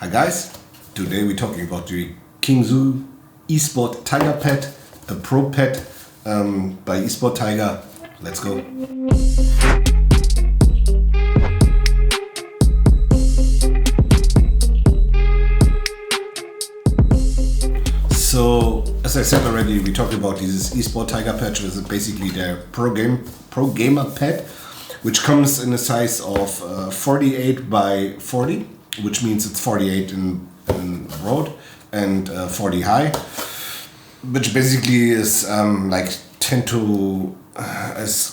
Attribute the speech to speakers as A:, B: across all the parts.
A: Hi guys, today we're talking about the Qinsui Esports Tiger pad, a pro pad by Esports Tiger. Let's go. So, as I said already, we talked about this Esports Tiger pad, which is basically their pro gamer pad, which comes in a size of 48 by 40, which means it's 48 in broad and 40 high, which basically is like 10 to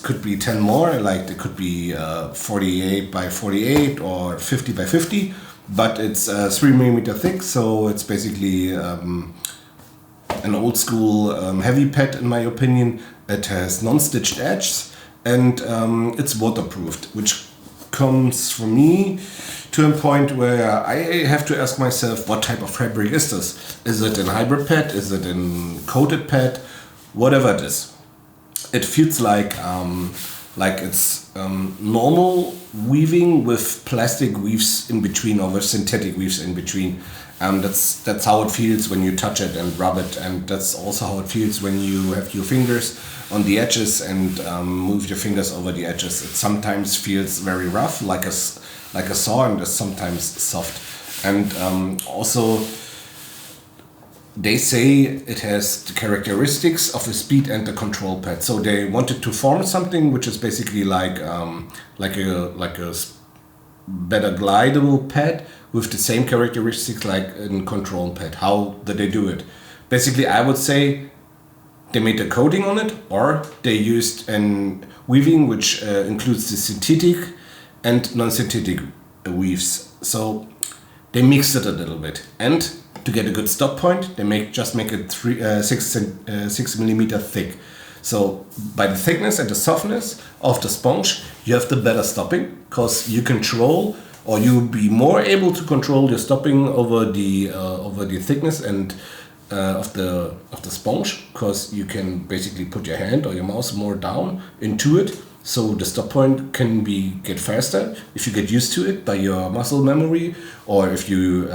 A: could be 10 more, like it could be 48 by 48 or 50 by 50, but it's 3mm thick, so it's basically an old school heavy pad in my opinion. It has non-stitched edges and it's waterproofed, which comes for me to a point where I have to ask myself, what type of fabric is this? Is it a hybrid pad? Is it a coated pad? Whatever it is. It feels like it's normal weaving with plastic weaves in between, or with synthetic weaves in between. That's how it feels when you touch it and rub it, and that's also how it feels when you have your fingers on the edges and move your fingers over the edges. It sometimes feels very rough, like a saw, and is sometimes soft. And also, they say it has the characteristics of a speed and a control pad. So they wanted to form something which is basically like a better glidable pad with the same characteristics like a control pad. How did they do it? Basically, I would say they made a coating on it, or they used an weaving which includes the synthetic and non-synthetic weaves. So they mixed it a little bit, and to get a good stop point, they just make it 6mm thick. So by the thickness and the softness of the sponge, you have the better stopping, because you control, or you'll be more able to control your stopping over the thickness and of the sponge, because you can basically put your hand or your mouse more down into it. So the stop point can get faster if you get used to it by your muscle memory, or if you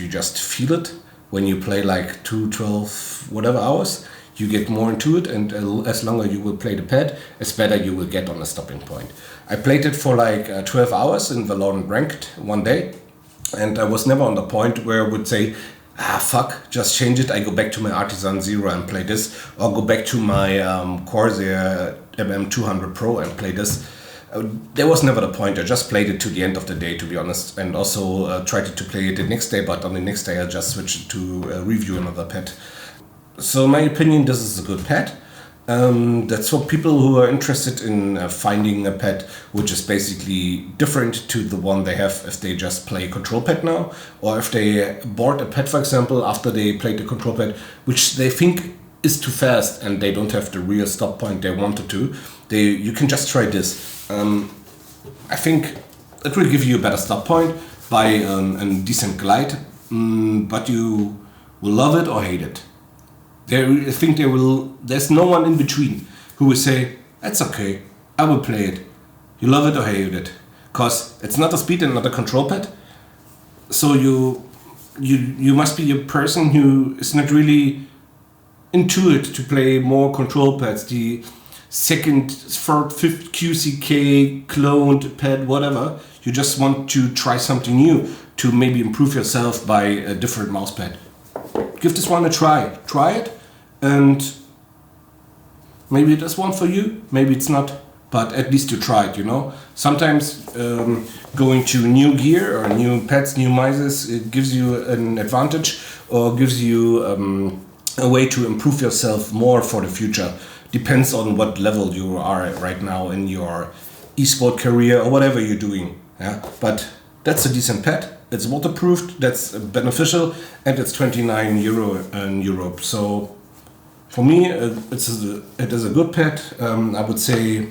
A: just feel it when you play like 12 whatever hours, you get more into it, and as longer you will play the pad, as better you will get on the stopping point. I played it for like 12 hours in Valorant Ranked one day, and I was never on the point where I would say, fuck, just change it, I go back to my Artisan Zero and play this, or go back to my Corsair MM200 Pro and play this. There was never the point. I just played it to the end of the day, to be honest, and also tried to play it the next day, but on the next day I just switched to review another pad. So in my opinion, this is a good pad. That's for people who are interested in finding a pad which is basically different to the one they have if they just play control pad now, or if they bought a pad, for example, after they played the control pad, which they think is too fast and they don't have the real stop point they wanted to. You can just try this. I think it will give you a better stop point by a decent glide, but you will love it or hate it. I think there's no one in between who will say, that's okay, I will play it. You love it or hate it. Because it's not a speed and not a control pad. So you must be a person who is not really into it to play more control pads. The second, third, fifth QCK, cloned pad, whatever. You just want to try something new to maybe improve yourself by a different mouse pad. Give this one a try. Try it, and maybe it is one for you, maybe it's not, but at least you try it, you know. Sometimes going to new gear or new pads, new mices, it gives you an advantage, or gives you a way to improve yourself more for the future. Depends on what level you are right now in your esport career or whatever you're doing. Yeah, but that's a decent pad. It's waterproofed, that's beneficial, and it's €29 in Europe. So for me, it is a good pad. I would say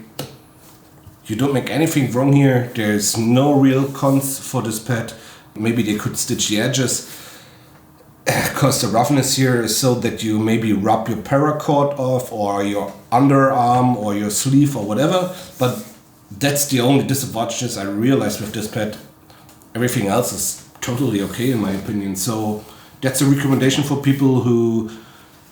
A: you don't make anything wrong here. There's no real cons for this pad. Maybe they could stitch the edges, because the roughness here is so that you maybe rub your paracord off, or your underarm, or your sleeve, or whatever. But that's the only disadvantages I realized with this pad. Everything else is totally okay in my opinion. So that's a recommendation for people who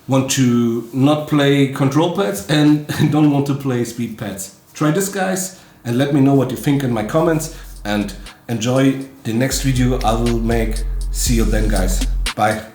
A: want to not play control pads and don't want to play speed pads. Try this, guys, and let me know what you think in my comments, and enjoy the next video I will make. See you then, guys. Bye.